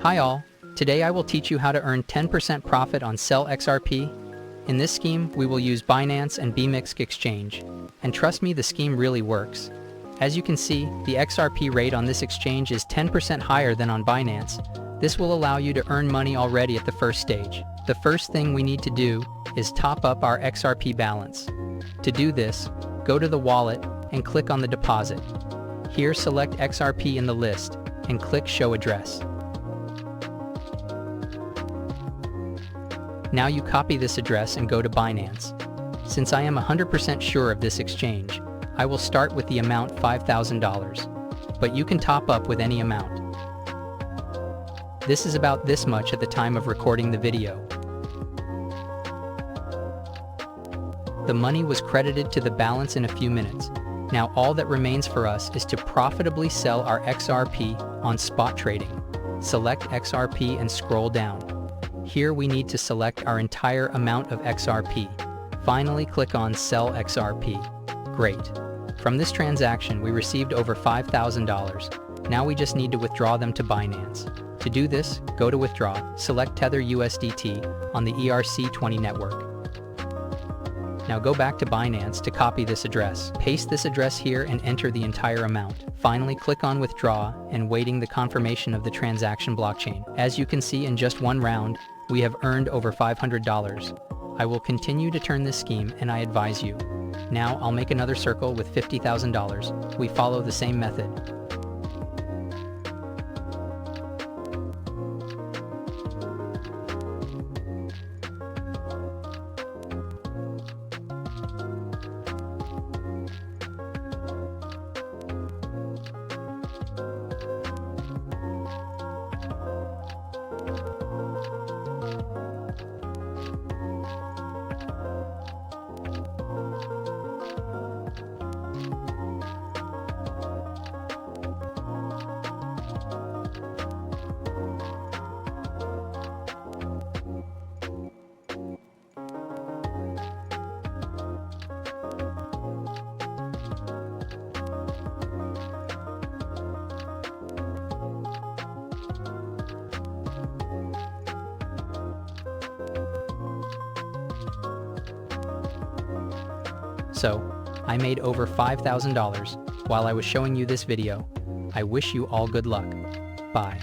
Hi all, today I will teach you how to earn 10% profit on Sell XRP. In this scheme, we will use Binance and BMX exchange. And trust me, the scheme really works. As you can see, the XRP rate on this exchange is 10% higher than on Binance. This will allow you to earn money already at the first stage. The first thing we need to do is top up our XRP balance. To do this, go to the wallet and click on the deposit. Here select XRP in the list and click Show Address. Now you copy this address and go to Binance. Since I am 100% sure of this exchange, I will start with the amount $5,000, but you can top up with any amount. This is about this much at the time of recording the video. The money was credited to the balance in a few minutes. Now all that remains for us is to profitably sell our XRP on spot trading. Select XRP and scroll down. Here we need to select our entire amount of XRP. Finally click on Sell XRP. Great. From this transaction we received over $5,000. Now we just need to withdraw them to Binance. To do this, go to Withdraw, select Tether USDT on the ERC20 network. Now go back to Binance to copy this address. Paste this address here and enter the entire amount. Finally click on Withdraw and waiting the confirmation of the transaction blockchain. As you can see, in just one round, we have earned over $500. I will continue to turn this scheme and I advise you. Now I'll make another circle with $50,000. We follow the same method. So, I made over $5,000 while I was showing you this video. I wish you all good luck. Bye.